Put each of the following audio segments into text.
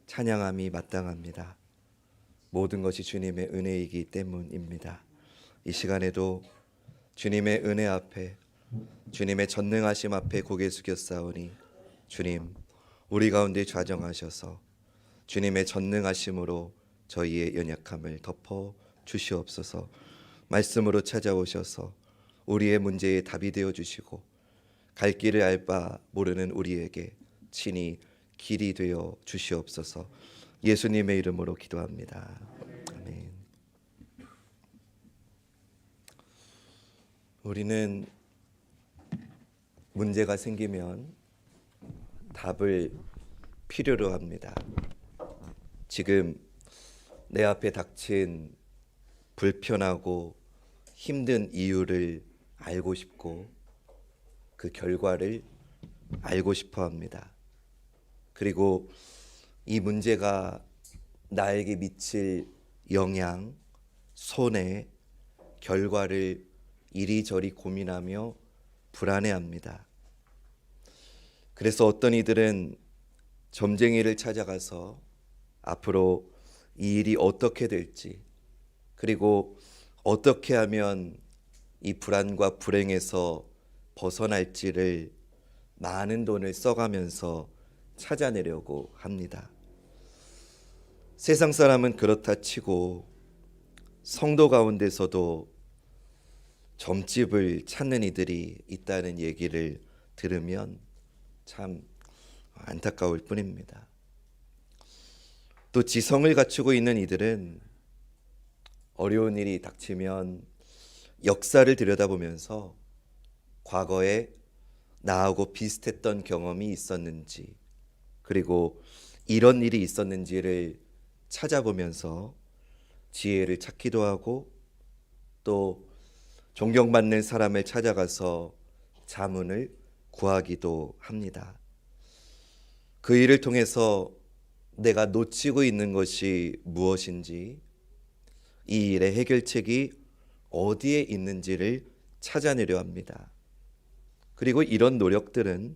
찬양함이 마땅합니다. 모든 것이 주님의 은혜이기 때문입니다. 이 시간에도 주님의 은혜 앞에, 주님의 전능하심 앞에 고개 숙였사오니 주님, 우리 가운데 좌정하셔서 주님의 전능하심으로 저희의 연약함을 덮어 주시옵소서. 말씀으로 찾아오셔서 우리의 문제에 답이 되어 주시고 갈 길을 알 바 모르는 우리에게 친히 길이 되어 주시옵소서. 예수님의 이름으로 기도합니다. 아멘. 우리는 문제가 생기면 답을 필요로 합니다. 지금 내 앞에 닥친 불편하고 힘든 이유를 알고 싶고 그 결과를 알고 싶어 합니다. 그리고 이 문제가 나에게 미칠 영향, 손해, 결과를 이리저리 고민하며 불안해합니다. 그래서 어떤 이들은 점쟁이를 찾아가서 앞으로 이 일이 어떻게 될지, 그리고 어떻게 하면 이 불안과 불행에서 벗어날지를 많은 돈을 써가면서 찾아내려고 합니다. 세상 사람은 그렇다 치고 성도 가운데서도 점집을 찾는 이들이 있다는 얘기를 들으면 참 안타까울 뿐입니다. 또 지성을 갖추고 있는 이들은 어려운 일이 닥치면 역사를 들여다보면서 과거에 나하고 비슷했던 경험이 있었는지, 그리고 이런 일이 있었는지를 찾아보면서 지혜를 찾기도 하고 또 존경받는 사람을 찾아가서 자문을 구하기도 합니다. 그 일을 통해서 내가 놓치고 있는 것이 무엇인지, 이 일의 해결책이 어디에 있는지를 찾아내려 합니다. 그리고 이런 노력들은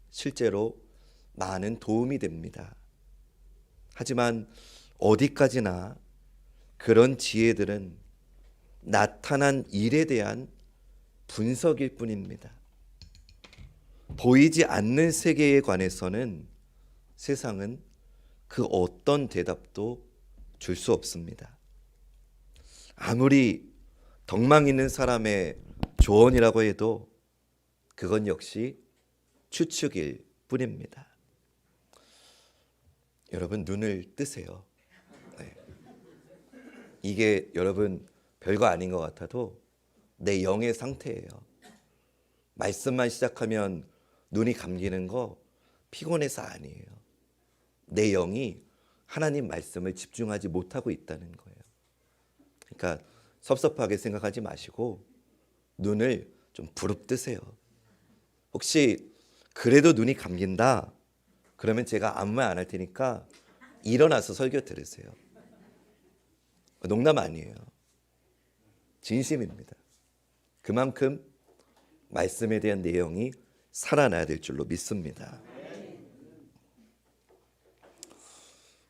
실제로 많은 도움이 됩니다. 하지만 어디까지나 그런 지혜들은 나타난 일에 대한 분석일 뿐입니다. 보이지 않는 세계에 관해서는 세상은 그 어떤 대답도 줄 수 없습니다. 아무리 덕망 있는 사람의 조언이라고 해도 그건 역시 추측일 뿐입니다. 여러분, 눈을 뜨세요. 네. 이게 여러분 별거 아닌 것 같아도 내 영의 상태예요. 말씀만 시작하면 눈이 감기는 거 피곤해서 아니에요. 내 영이 하나님 말씀을 집중하지 못하고 있다는 거예요. 그러니까 섭섭하게 생각하지 마시고 눈을 좀 부릅뜨세요. 혹시 그래도 눈이 감긴다? 그러면 제가 아무 말 안 할 테니까 일어나서 설교 들으세요. 농담 아니에요. 진심입니다. 그만큼 말씀에 대한 내용이 살아나야 될 줄로 믿습니다.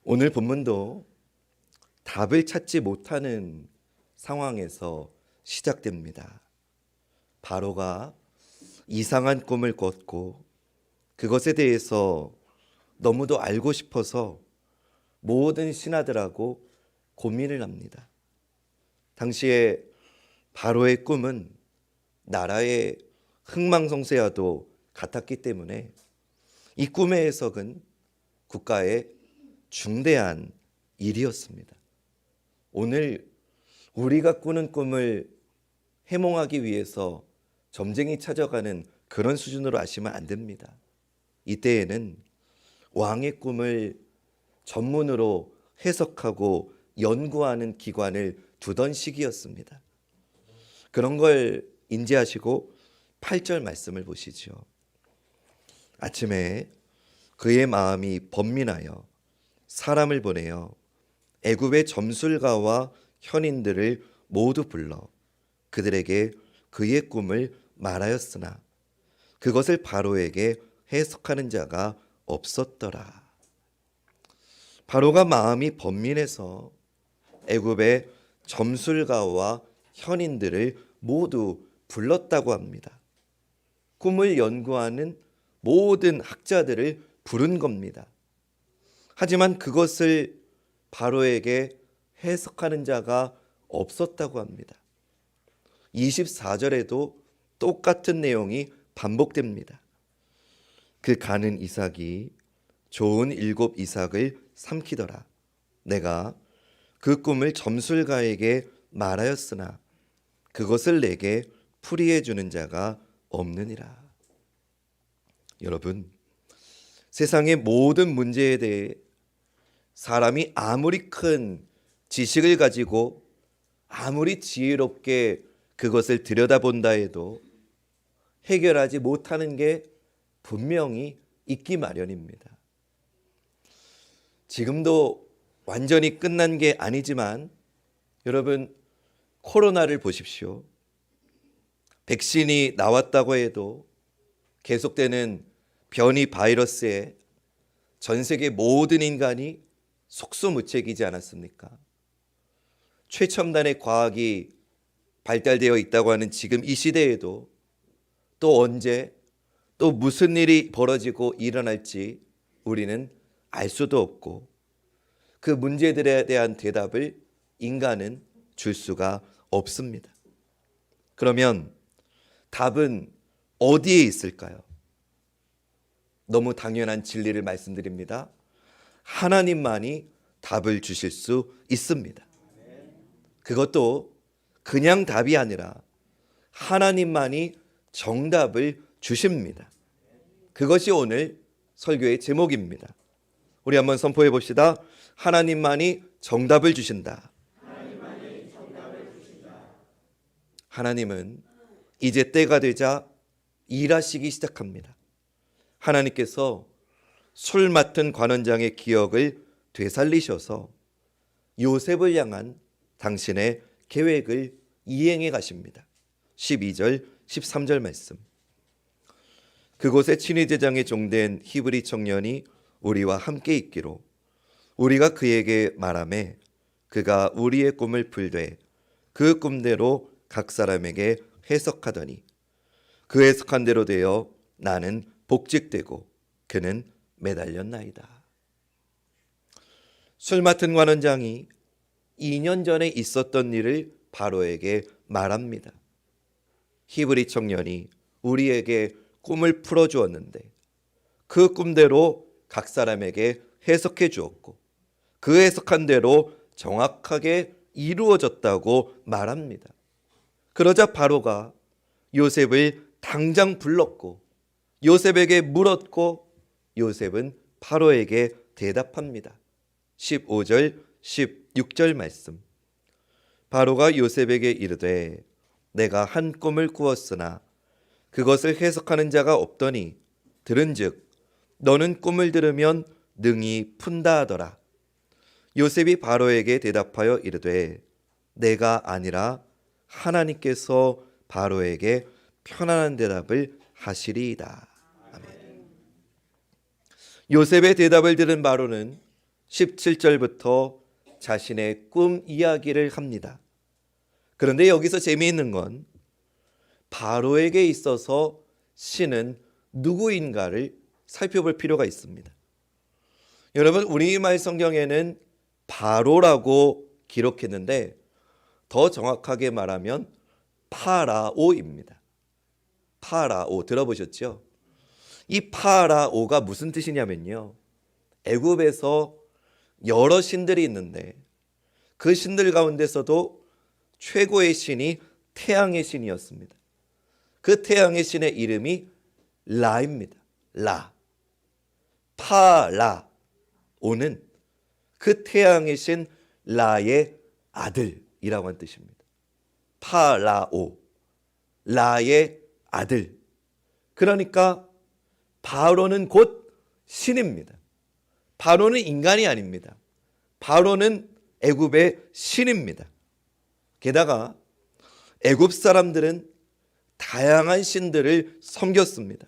오늘 본문도 답을 찾지 못하는 상황에서 시작됩니다. 바로가 이상한 꿈을 꿨고 그것에 대해서 너무도 알고 싶어서 모든 신하들하고 고민을 합니다. 당시에 바로의 꿈은 나라의 흥망성쇠와도 같았기 때문에 이 꿈의 해석은 국가의 중대한 일이었습니다. 오늘 우리가 꾸는 꿈을 해몽하기 위해서 점쟁이 찾아가는 그런 수준으로 아시면 안 됩니다. 이때에는 왕의 꿈을 전문으로 해석하고 연구하는 기관을 두던 시기였습니다. 그런 걸 인지하시고 8절 말씀을 보시죠. 아침에 그의 마음이 번민하여 사람을 보내어 애굽의 점술가와 현인들을 모두 불러 그들에게 그의 꿈을 말하였으나 그것을 바로에게 해석하는 자가 없었더라. 바로가 마음이 번민해서 애굽의 점술가와 현인들을 모두 불렀다고 합니다. 꿈을 연구하는 모든 학자들을 부른 겁니다. 하지만 그것을 바로에게 해석하는 자가 없었다고 합니다. 24절에도 똑같은 내용이 반복됩니다. 그 가는 이삭이 좋은 7 이삭을 삼키더라. 내가 그 꿈을 점술가에게 말하였으나 그것을 내게 풀이해 주는 자가 없느니라. 여러분, 세상의 모든 문제에 대해 사람이 아무리 큰 지식을 가지고 아무리 지혜롭게 그것을 들여다본다 해도 해결하지 못하는 게 분명히 있기 마련입니다. 지금도 완전히 끝난 게 아니지만 여러분, 코로나를 보십시오. 백신이 나왔다고 해도 계속되는 변이 바이러스에 전 세계 모든 인간이 속수무책이지 않았습니까? 최첨단의 과학이 발달되어 있다고 하는 지금 이 시대에도 또 언제 또 무슨 일이 벌어지고 일어날지 우리는 알 수도 없고 그 문제들에 대한 대답을 인간은 줄 수가 없습니다. 그러면 답은 어디에 있을까요? 너무 당연한 진리를 말씀드립니다. 하나님만이 답을 주실 수 있습니다. 그것도 그냥 답이 아니라 하나님만이 정답을 주십니다. 그것이 오늘 설교의 제목입니다. 우리 한번 선포해 봅시다. 하나님만이 정답을 주신다. 하나님은 이제 때가 되자 일하시기 시작합니다. 하나님께서 술 맡은 관원장의 기억을 되살리셔서 요셉을 향한 당신의 계획을 이행해 가십니다. 12절, 13절 말씀. 그곳에 친위제장에 종된 히브리 청년이 우리와 함께 있기로 우리가 그에게 말하매 그가 우리의 꿈을 풀되 그 꿈대로 각 사람에게 해석하더니 그 해석한 대로 되어 나는 복직되고 그는 매달렸나이다. 술 맡은 관원장이 2년 전에 있었던 일을 바로에게 말합니다. 히브리 청년이 우리에게 꿈을 풀어주었는데 그 꿈대로 각 사람에게 해석해 주었고 그 해석한 대로 정확하게 이루어졌다고 말합니다. 그러자 바로가 요셉을 당장 불렀고 요셉에게 물었고 요셉은 바로에게 대답합니다. 15절, 16절 말씀. 바로가 요셉에게 이르되 내가 한 꿈을 꾸었으나 그것을 해석하는 자가 없더니 들은즉 너는 꿈을 들으면 능히 푼다 하더라. 요셉이 바로에게 대답하여 이르되 내가 아니라 하나님께서 바로에게 편안한 대답을 하시리이다. 아멘. 요셉의 대답을 들은 바로는 17절부터 자신의 꿈 이야기를 합니다. 그런데 여기서 재미있는 건 바로에게 있어서 신은 누구인가를 살펴볼 필요가 있습니다. 여러분, 우리말 성경에는 바로라고 기록했는데 더 정확하게 말하면 파라오입니다. 파라오 들어보셨죠? 이 파라오가 무슨 뜻이냐면요, 애굽에서 여러 신들이 있는데 그 신들 가운데서도 최고의 신이 태양의 신이었습니다. 그 태양의 신의 이름이 라입니다. 라. 파라오는 그 태양의 신 라의 아들이라고 하는 뜻입니다. 파라오, 라의 아들. 그러니까 바로는 곧 신입니다. 바로는 인간이 아닙니다. 바로는 애굽의 신입니다. 게다가 애굽 사람들은 다양한 신들을 섬겼습니다.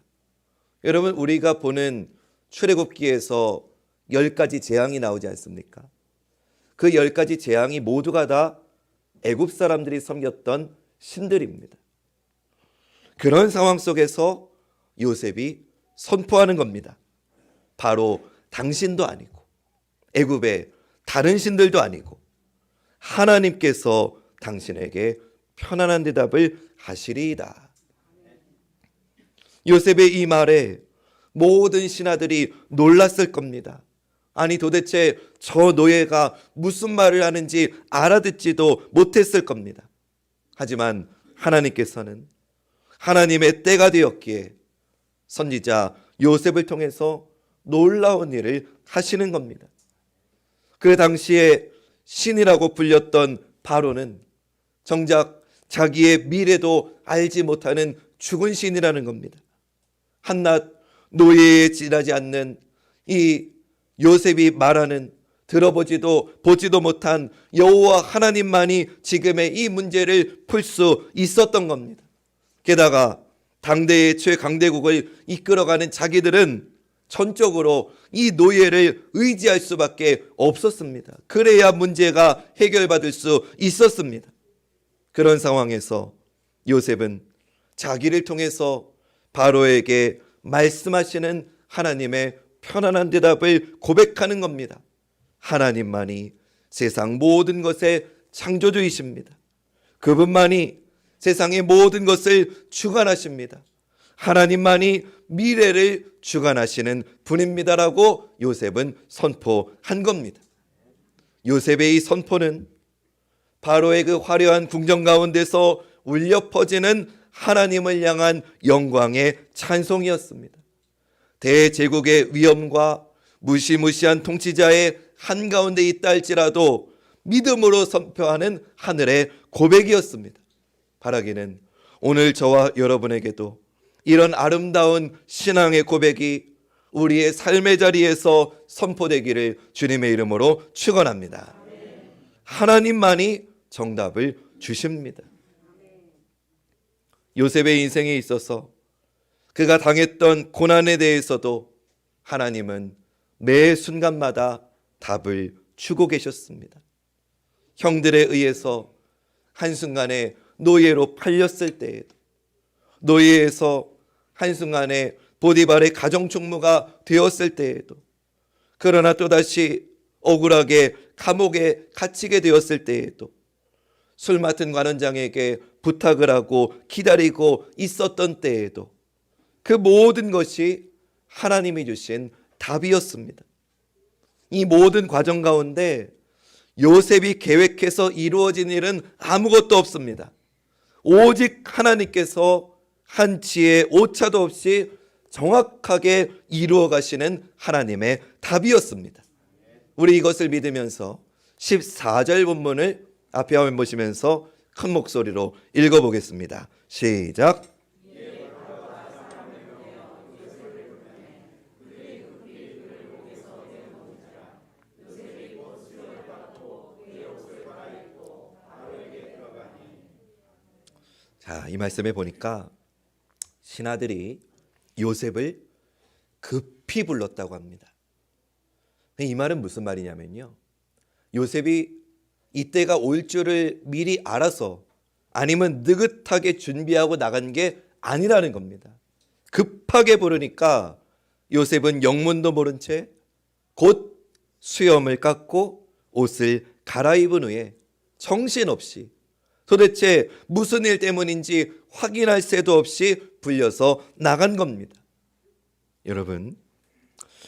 여러분, 우리가 보는 출애굽기에서 10가지 재앙이 나오지 않습니까? 그 10가지 재앙이 모두가 다 애굽 사람들이 섬겼던 신들입니다. 그런 상황 속에서 요셉이 선포하는 겁니다. 바로 당신도 아니고 애굽의 다른 신들도 아니고 하나님께서 당신에게 편안한 대답을 하시리이다. 요셉의 이 말에 모든 신하들이 놀랐을 겁니다. 아니 도대체 저 노예가 무슨 말을 하는지 알아듣지도 못했을 겁니다. 하지만 하나님께서는 하나님의 때가 되었기에 선지자 요셉을 통해서 놀라운 일을 하시는 겁니다. 그 당시에 신이라고 불렸던 바로는 정작 자기의 미래도 알지 못하는 죽은 신이라는 겁니다. 한낱 노예에 지나지 않는 이 요셉이 말하는 들어보지도 보지도 못한 여호와 하나님만이 지금의 이 문제를 풀 수 있었던 겁니다. 게다가 당대의 최강대국을 이끌어가는 자기들은 전적으로 이 노예를 의지할 수밖에 없었습니다. 그래야 문제가 해결받을 수 있었습니다. 그런 상황에서 요셉은 자기를 통해서 바로에게 말씀하시는 하나님의 편안한 대답을 고백하는 겁니다. 하나님만이 세상 모든 것의 창조주이십니다. 그분만이 세상의 모든 것을 주관하십니다. 하나님만이 미래를 주관하시는 분입니다라고 요셉은 선포한 겁니다. 요셉의 이 선포는 바로의 그 화려한 궁정 가운데서 울려 퍼지는 하나님을 향한 영광의 찬송이었습니다. 대제국의 위엄과 무시무시한 통치자의 한가운데 있다 할지라도 믿음으로 선포하는 하늘의 고백이었습니다. 바라기는 오늘 저와 여러분에게도 이런 아름다운 신앙의 고백이 우리의 삶의 자리에서 선포되기를 주님의 이름으로 축원합니다. 하나님만이 정답을 주십니다. 요셉의 인생에 있어서 그가 당했던 고난에 대해서도 하나님은 매 순간마다 답을 주고 계셨습니다. 형들에 의해서 한순간에 노예로 팔렸을 때에도, 노예에서 한순간에 보디발의 가정총무가 되었을 때에도, 그러나 또다시 억울하게 감옥에 갇히게 되었을 때에도, 술 맡은 관원장에게 부탁을 하고 기다리고 있었던 때에도 그 모든 것이 하나님이 주신 답이었습니다. 이 모든 과정 가운데 요셉이 계획해서 이루어진 일은 아무것도 없습니다. 오직 하나님께서 한치의 오차도 없이 정확하게 이루어 가시는 하나님의 답이었습니다. 우리 이것을 믿으면서 14절 본문을 앞에 화면 보시면서 큰 목소리로 읽어보겠습니다. 시작. 자, 이 말씀에 보니까 신하들이 요셉을 급히 불렀다고 합니다. 이 말은 무슨 말이냐면요, 요셉이 이때가 올 줄을 미리 알아서 아니면 느긋하게 준비하고 나간 게 아니라는 겁니다. 급하게 부르니까 요셉은 영문도 모른 채 곧 수염을 깎고 옷을 갈아입은 후에 정신없이 도대체 무슨 일 때문인지 확인할 새도 없이 불려서 나간 겁니다. 여러분,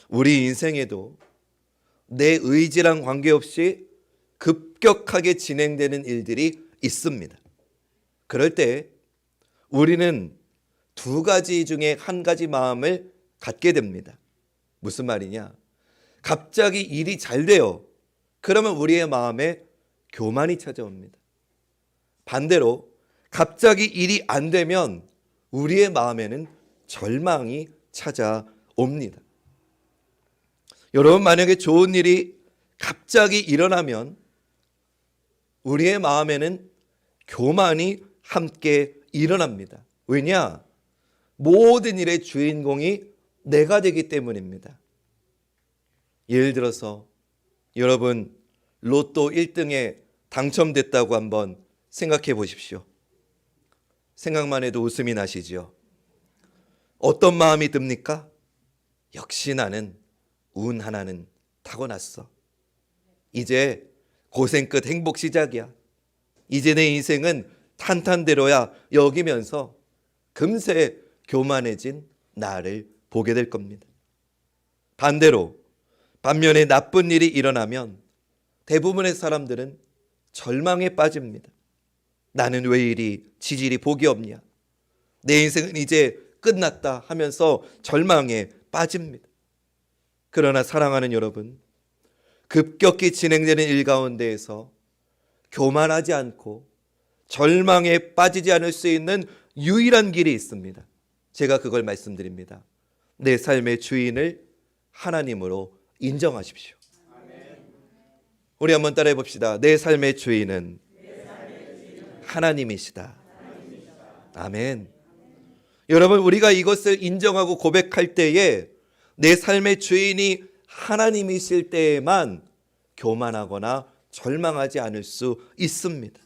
우리 인생에도 내 의지랑 관계없이 급격하게 진행되는 일들이 있습니다. 그럴 때 우리는 두 가지 중에 한 가지 마음을 갖게 됩니다. 무슨 말이냐? 갑자기 일이 잘 돼요. 그러면 우리의 마음에 교만이 찾아옵니다. 반대로 갑자기 일이 안 되면 우리의 마음에는 절망이 찾아옵니다. 여러분, 만약에 좋은 일이 갑자기 일어나면 우리의 마음에는 교만이 함께 일어납니다. 왜냐? 모든 일의 주인공이 내가 되기 때문입니다. 예를 들어서 여러분 로또 1등에 당첨됐다고 한번 생각해 보십시오. 생각만 해도 웃음이 나시죠? 어떤 마음이 듭니까? 역시 나는 운 하나는 타고났어. 이제 고생 끝 행복 시작이야. 이제 내 인생은 탄탄대로야 여기면서 금세 교만해진 나를 보게 될 겁니다. 반면에 나쁜 일이 일어나면 대부분의 사람들은 절망에 빠집니다. 나는 왜 이리 지질이 복이 없냐? 내 인생은 이제 끝났다 하면서 절망에 빠집니다. 그러나 사랑하는 여러분, 급격히 진행되는 일 가운데에서 교만하지 않고 절망에 빠지지 않을 수 있는 유일한 길이 있습니다. 제가 그걸 말씀드립니다. 내 삶의 주인을 하나님으로 인정하십시오. 우리 한번 따라해 봅시다. 내 삶의 주인은 하나님이시다. 아멘. 여러분, 우리가 이것을 인정하고 고백할 때에 내 삶의 주인이 하나님이실 때에만 교만하거나 절망하지 않을 수 있습니다.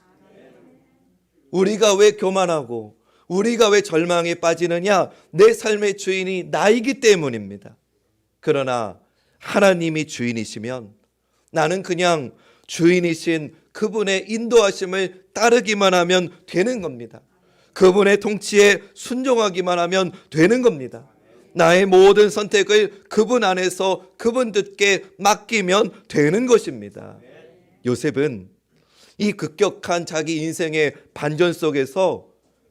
우리가 왜 교만하고 우리가 왜 절망에 빠지느냐? 내 삶의 주인이 나이기 때문입니다. 그러나 하나님이 주인이시면 나는 그냥 주인이신 그분의 인도하심을 따르기만 하면 되는 겁니다. 그분의 통치에 순종하기만 하면 되는 겁니다. 나의 모든 선택을 그분 안에서 그분 뜻께 맡기면 되는 것입니다. 요셉은 이 급격한 자기 인생의 반전 속에서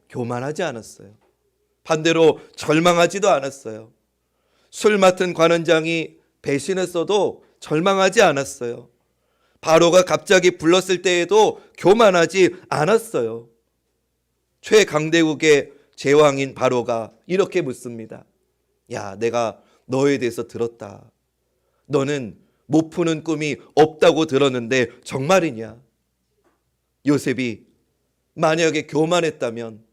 교만하지 않았어요. 반대로 절망하지도 않았어요. 술 맡은 관원장이 배신했어도 절망하지 않았어요. 바로가 갑자기 불렀을 때에도 교만하지 않았어요. 최강대국의 제왕인 바로가 이렇게 묻습니다. 야, 내가 너에 대해서 들었다. 너는 못 푸는 꿈이 없다고 들었는데 정말이냐? 요셉이 만약에 교만했다면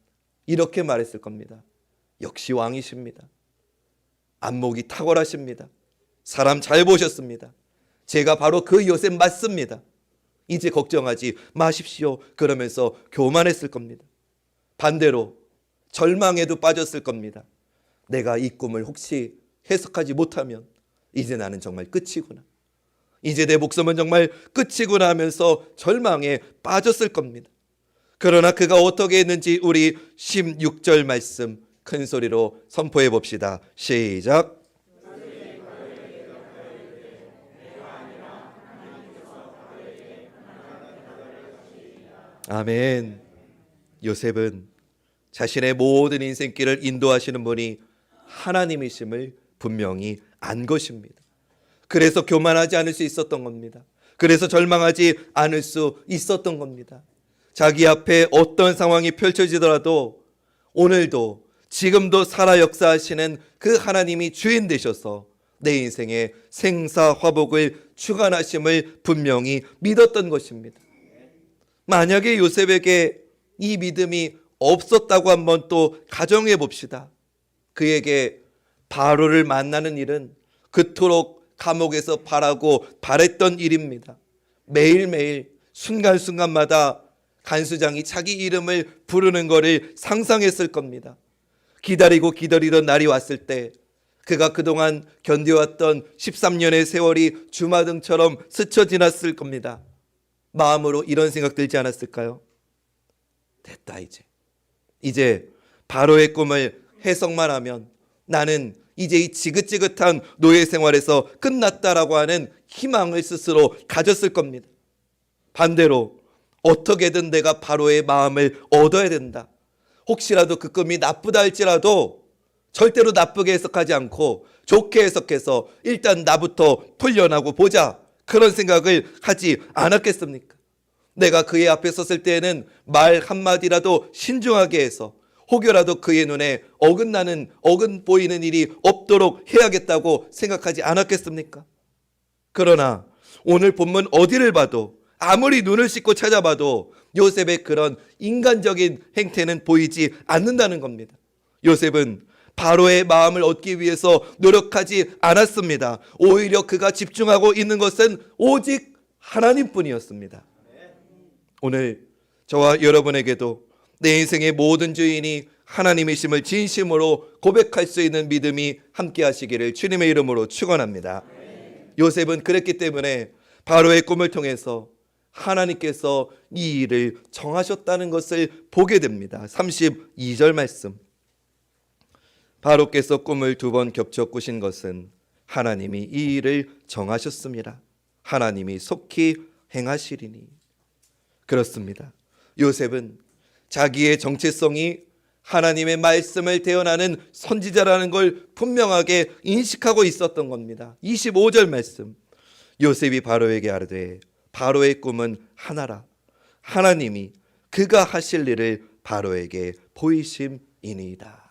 이렇게 말했을 겁니다. 역시 왕이십니다. 안목이 탁월하십니다. 사람 잘 보셨습니다. 제가 바로 그 요셉 맞습니다. 이제 걱정하지 마십시오. 그러면서 교만했을 겁니다. 반대로 절망에도 빠졌을 겁니다. 내가 이 꿈을 혹시 해석하지 못하면 이제 나는 정말 끝이구나. 이제 내 목숨은 정말 끝이구나 하면서 절망에 빠졌을 겁니다. 그러나 그가 어떻게 했는지 우리 16절 말씀 큰 소리로 선포해 봅시다. 시작. 아멘. 요셉은 자신의 모든 인생길을 인도하시는 분이 하나님이심을 분명히 안 것입니다. 그래서 교만하지 않을 수 있었던 겁니다. 그래서 절망하지 않을 수 있었던 겁니다. 자기 앞에 어떤 상황이 펼쳐지더라도 오늘도 지금도 살아 역사하시는 그 하나님이 주인 되셔서 내 인생의 생사화복을 주관하심을 분명히 믿었던 것입니다. 만약에 요셉에게 이 믿음이 없었다고 한번 또 가정해 봅시다. 그에게 바로를 만나는 일은 그토록 감옥에서 바라고 바랬던 일입니다. 매일매일 순간순간마다 간수장이 자기 이름을 부르는 것을 상상했을 겁니다. 기다리고 기다리던 날이 왔을 때 그가 그동안 견뎌왔던 13년의 세월이 주마등처럼 스쳐 지났을 겁니다. 마음으로 이런 생각 들지 않았을까요? 됐다, 이제 바로의 꿈을 해석만 하면 나는 이제 이 지긋지긋한 노예 생활에서 끝났다라고 하는 희망을 스스로 가졌을 겁니다. 반대로 어떻게든 내가 바로의 마음을 얻어야 된다. 혹시라도 그 꿈이 나쁘다 할지라도 절대로 나쁘게 해석하지 않고 좋게 해석해서 일단 나부터 풀려나고 보자. 그런 생각을 하지 않았겠습니까? 내가 그의 앞에 섰을 때에는 말 한마디라도 신중하게 해서 혹여라도 그의 눈에 어긋 보이는 일이 없도록 해야겠다고 생각하지 않았겠습니까? 그러나 오늘 본문 어디를 봐도 아무리 눈을 씻고 찾아봐도 요셉의 그런 인간적인 행태는 보이지 않는다는 겁니다. 요셉은 바로의 마음을 얻기 위해서 노력하지 않았습니다. 오히려 그가 집중하고 있는 것은 오직 하나님뿐이었습니다. 오늘 저와 여러분에게도 내 인생의 모든 주인이 하나님이심을 진심으로 고백할 수 있는 믿음이 함께 하시기를 주님의 이름으로 축원합니다. 요셉은 그랬기 때문에 바로의 꿈을 통해서 하나님께서 이 일을 정하셨다는 것을 보게 됩니다. 32절 말씀. 바로께서 꿈을 2번 겹쳐 꾸신 것은 하나님이 이 일을 정하셨습니다. 하나님이 속히 행하시리니. 그렇습니다. 요셉은 자기의 정체성이 하나님의 말씀을 대언하는 선지자라는 걸 분명하게 인식하고 있었던 겁니다. 25절 말씀. 요셉이 바로에게 아뢰되 바로의 꿈은 하나라. 하나님이 그가 하실 일을 바로에게 보이심이니이다.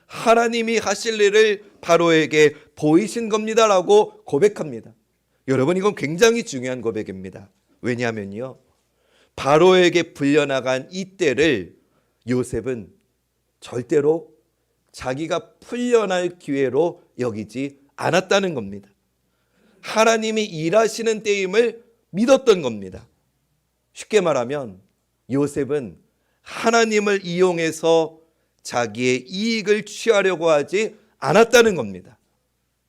하나님이 하실 일을 바로에게 보이신 겁니다라고 고백합니다. 여러분, 이건 굉장히 중요한 고백입니다. 왜냐하면요, 바로에게 풀려나간 이 때를 요셉은 절대로 자기가 풀려날 기회로 여기지 않았다는 겁니다. 하나님이 일하시는 때임을 믿었던 겁니다. 쉽게 말하면 요셉은 하나님을 이용해서 자기의 이익을 취하려고 하지 않았다는 겁니다.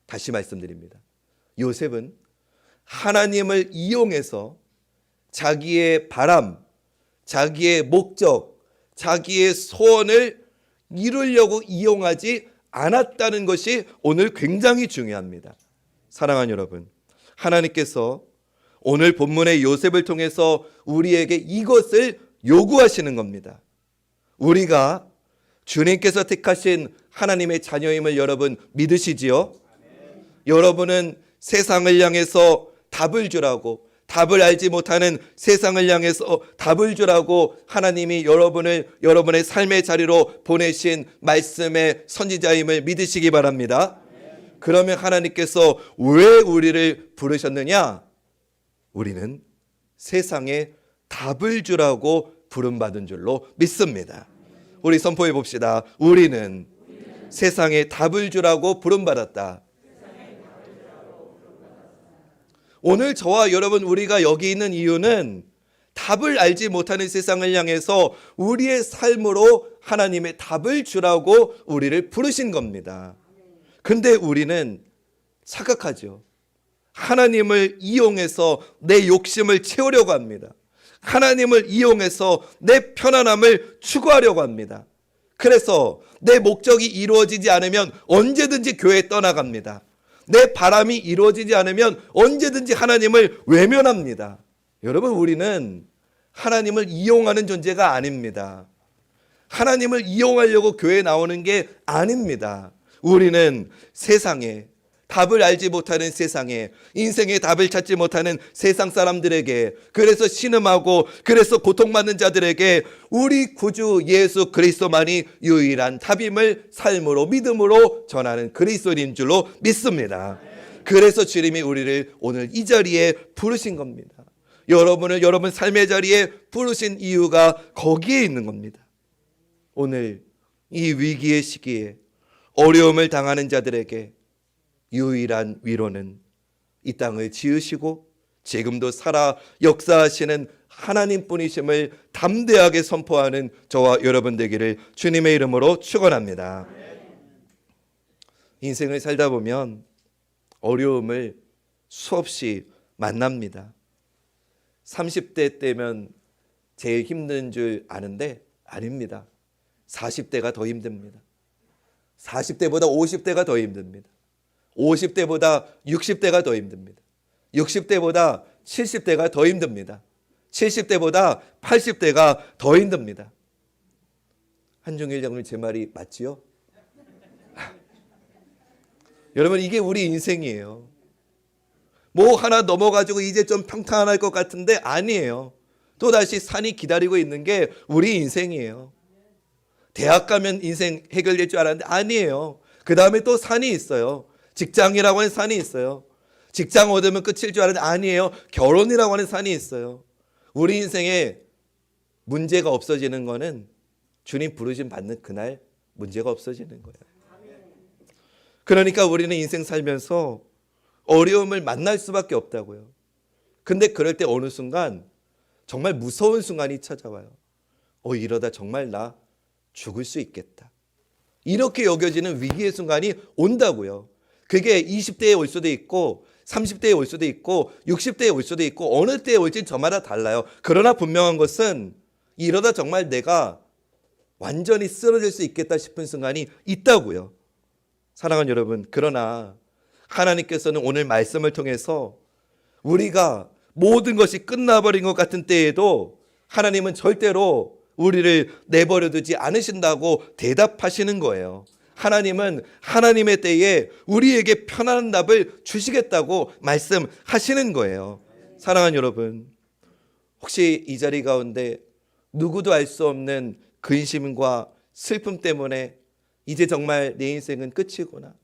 다시 말씀드립니다. 요셉은 하나님을 이용해서 자기의 바람, 자기의 목적, 자기의 소원을 이루려고 이용하지 않았다는 것이 오늘 굉장히 중요합니다. 사랑하는 여러분, 하나님께서 오늘 본문의 요셉을 통해서 우리에게 이것을 요구하시는 겁니다. 우리가 주님께서 택하신 하나님의 자녀임을 여러분 믿으시지요? 여러분은 세상을 향해서 답을 주라고, 답을 알지 못하는 세상을 향해서 답을 주라고 하나님이 여러분의 삶의 자리로 보내신 말씀의 선지자임을 믿으시기 바랍니다. 그러면 하나님께서 왜 우리를 부르셨느냐? 우리는 세상에 답을 주라고 부름받은 줄로 믿습니다. 우리 선포해 봅시다. 우리는 세상에 답을 주라고 부름받았다. 오늘 저와 여러분, 우리가 여기 있는 이유는 답을 알지 못하는 세상을 향해서 우리의 삶으로 하나님의 답을 주라고 우리를 부르신 겁니다. 근데 우리는 착각하죠. 하나님을 이용해서 내 욕심을 채우려고 합니다. 하나님을 이용해서 내 편안함을 추구하려고 합니다. 그래서 내 목적이 이루어지지 않으면 언제든지 교회에 떠나갑니다. 내 바람이 이루어지지 않으면 언제든지 하나님을 외면합니다. 여러분, 우리는 하나님을 이용하는 존재가 아닙니다. 하나님을 이용하려고 교회에 나오는 게 아닙니다. 우리는 세상에 답을 알지 못하는 세상에, 인생의 답을 찾지 못하는 세상 사람들에게, 그래서 신음하고 그래서 고통받는 자들에게 우리 구주 예수 그리스도만이 유일한 답임을 삶으로 믿음으로 전하는 그리스도인 줄로 믿습니다. 그래서 주님이 우리를 오늘 이 자리에 부르신 겁니다. 여러분을 여러분 삶의 자리에 부르신 이유가 거기에 있는 겁니다. 오늘 이 위기의 시기에 어려움을 당하는 자들에게 유일한 위로는 이 땅을 지으시고 지금도 살아 역사하시는 하나님뿐이심을 담대하게 선포하는 저와 여러분 되기를 주님의 이름으로 축원합니다. 인생을 살다 보면 어려움을 수없이 만납니다. 30대 때면 제일 힘든 줄 아는데 아닙니다. 40대가 더 힘듭니다. 40대보다 50대가 더 힘듭니다. 50대보다 60대가 더 힘듭니다. 60대보다 70대가 더 힘듭니다. 70대보다 80대가 더 힘듭니다. 한중일 장로님, 제 말이 맞지요? 여러분, 이게 우리 인생이에요. 뭐 하나 넘어가지고 이제 좀 평탄할 것 같은데 아니에요. 또다시 산이 기다리고 있는 게 우리 인생이에요. 대학 가면 인생 해결될 줄 알았는데 아니에요. 그 다음에 또 산이 있어요. 직장이라고 하는 산이 있어요. 직장 얻으면 끝일 줄 알았는데 아니에요. 결혼이라고 하는 산이 있어요. 우리 인생에 문제가 없어지는 거는 주님 부르심 받는 그날 문제가 없어지는 거예요. 그러니까 우리는 인생 살면서 어려움을 만날 수밖에 없다고요. 근데 그럴 때 어느 순간 정말 무서운 순간이 찾아와요. 이러다 정말 나 죽을 수 있겠다. 이렇게 여겨지는 위기의 순간이 온다고요. 그게 20대에 올 수도 있고 30대에 올 수도 있고 60대에 올 수도 있고 어느 때에 올지 저마다 달라요. 그러나 분명한 것은 이러다 정말 내가 완전히 쓰러질 수 있겠다 싶은 순간이 있다고요. 사랑하는 여러분, 그러나 하나님께서는 오늘 말씀을 통해서 우리가 모든 것이 끝나버린 것 같은 때에도 하나님은 절대로 우리를 내버려 두지 않으신다고 대답하시는 거예요. 하나님은 하나님의 때에 우리에게 편안한 답을 주시겠다고 말씀하시는 거예요. 사랑하는 여러분, 혹시 이 자리 가운데 누구도 알 수 없는 근심과 슬픔 때문에 이제 정말 내 인생은 끝이구나,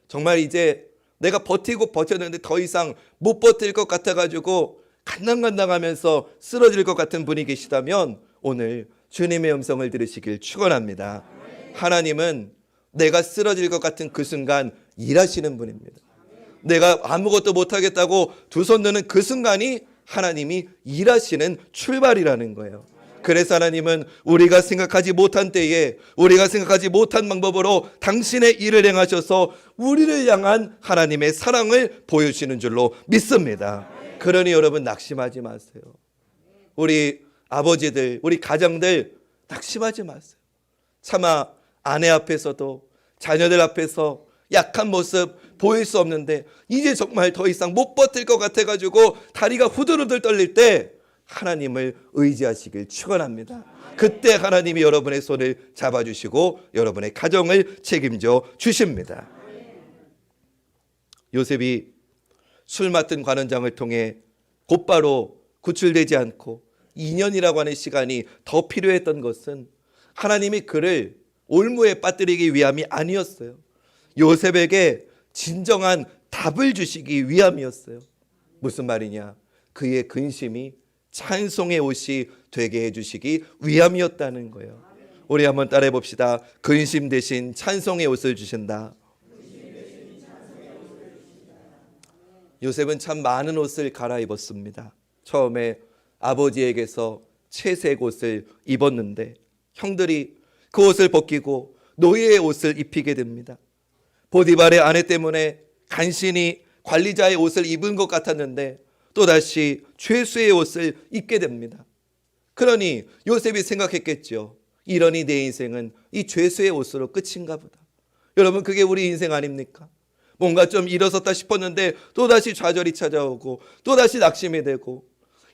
정말 이제 내가 버티고 버텼는데 더 이상 못 버틸 것 같아가지고 간당간당하면서 쓰러질 것 같은 분이 계시다면 오늘 주님의 음성을 들으시길 축원합니다. 하나님은 내가 쓰러질 것 같은 그 순간 일하시는 분입니다. 내가 아무것도 못하겠다고 두 손 드는 그 순간이 하나님이 일하시는 출발이라는 거예요. 그래서 하나님은 우리가 생각하지 못한 때에 우리가 생각하지 못한 방법으로 당신의 일을 행하셔서 우리를 향한 하나님의 사랑을 보여주시는 줄로 믿습니다. 그러니 여러분 낙심하지 마세요. 우리 아버지들, 우리 가정들 낙심하지 마세요. 차마 아내 앞에서도 자녀들 앞에서 약한 모습 보일 수 없는데 이제 정말 더 이상 못 버틸 것 같아가지고 다리가 후들후들 떨릴 때 하나님을 의지하시길 축원합니다. 그때 하나님이 여러분의 손을 잡아주시고 여러분의 가정을 책임져 주십니다. 요셉이 술 맡은 관원장을 통해 곧바로 구출되지 않고 2년이라고 하는 시간이 더 필요했던 것은 하나님이 그를 올무에 빠뜨리기 위함이 아니었어요. 요셉에게 진정한 답을 주시기 위함이었어요. 무슨 말이냐? 그의 근심이 찬송의 옷이 되게 해주시기 위함이었다는 거예요. 우리 한번 따라해 봅시다. 근심 대신 찬송의 옷을 주신다. 요셉은 참 많은 옷을 갈아입었습니다. 처음에 아버지에게서 채색 옷을 입었는데 형들이 그 옷을 벗기고 노예의 옷을 입히게 됩니다. 보디발의 아내 때문에 간신히 관리자의 옷을 입은 것 같았는데 또다시 죄수의 옷을 입게 됩니다. 그러니 요셉이 생각했겠죠. 이러니 내 인생은 이 죄수의 옷으로 끝인가 보다. 여러분, 그게 우리 인생 아닙니까? 뭔가 좀 일어섰다 싶었는데 또다시 좌절이 찾아오고 또다시 낙심이 되고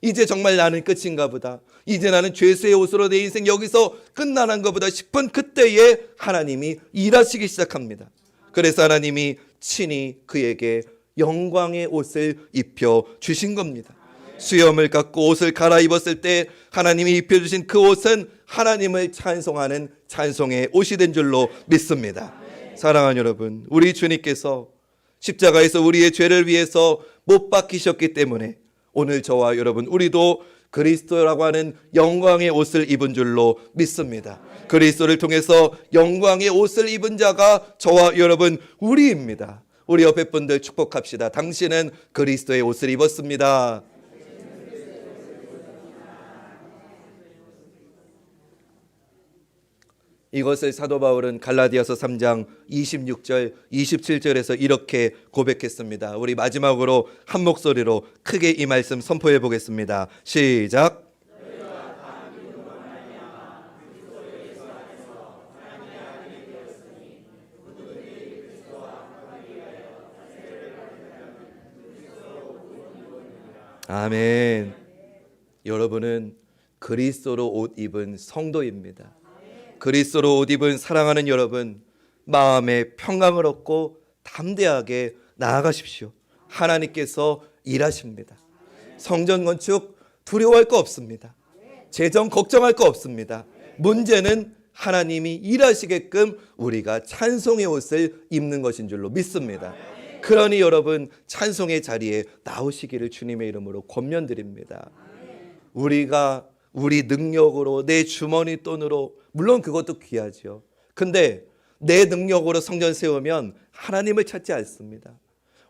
이제 정말 나는 끝인가 보다. 이제 나는 죄수의 옷으로 내 인생 여기서 끝나는 것보다 싶은 그때에 하나님이 일하시기 시작합니다. 그래서 하나님이 친히 그에게 영광의 옷을 입혀 주신 겁니다. 수염을 깎고 옷을 갈아입었을 때 하나님이 입혀주신 그 옷은 하나님을 찬송하는 찬송의 옷이 된 줄로 믿습니다. 사랑하는 여러분, 우리 주님께서 십자가에서 우리의 죄를 위해서 못 박히셨기 때문에 오늘 저와 여러분 우리도 그리스도라고 하는 영광의 옷을 입은 줄로 믿습니다. 그리스도를 통해서 영광의 옷을 입은 자가 저와 여러분 우리입니다. 우리 옆에 분들 축복합시다. 당신은 그리스도의 옷을 입었습니다. 이것을 사도 바울은 갈라디아서 3장 26절 27절에서 이렇게 고백했습니다. 우리 마지막으로 한 목소리로 크게 이 말씀 선포해 보겠습니다. 시작. 아멘. 여러분은 그리스도로 옷 입은 성도입니다. 그리스도로 옷 입은 사랑하는 여러분, 마음의 평강을 얻고 담대하게 나아가십시오. 하나님께서 일하십니다. 성전 건축 두려워할 거 없습니다. 재정 걱정할 거 없습니다. 문제는 하나님이 일하시게끔 우리가 찬송의 옷을 입는 것인 줄로 믿습니다. 그러니 여러분 찬송의 자리에 나오시기를 주님의 이름으로 권면드립니다. 우리가 우리 능력으로 내 주머니 돈으로 물론 그것도 귀하죠. 근데 내 능력으로 성전 세우면 하나님을 찾지 않습니다.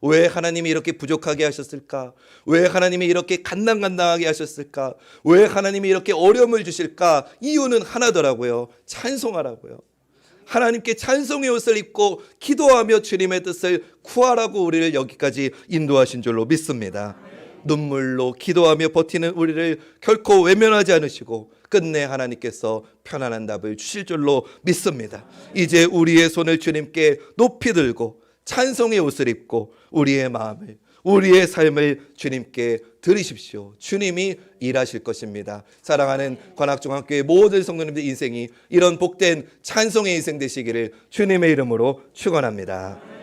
왜 하나님이 이렇게 부족하게 하셨을까? 왜 하나님이 이렇게 간당간당하게 하셨을까? 왜 하나님이 이렇게 어려움을 주실까? 이유는 하나더라고요. 찬송하라고요. 하나님께 찬송의 옷을 입고 기도하며 주님의 뜻을 구하라고 우리를 여기까지 인도하신 줄로 믿습니다. 눈물로 기도하며 버티는 우리를 결코 외면하지 않으시고 끝내 하나님께서 편안한 답을 주실 줄로 믿습니다. 이제 우리의 손을 주님께 높이 들고 찬송의 옷을 입고 우리의 마음을, 우리의 삶을 주님께 드리십시오. 주님이 일하실 것입니다. 사랑하는 관악중학교의 모든 성도님들 인생이 이런 복된 찬송의 인생 되시기를 주님의 이름으로 축원합니다.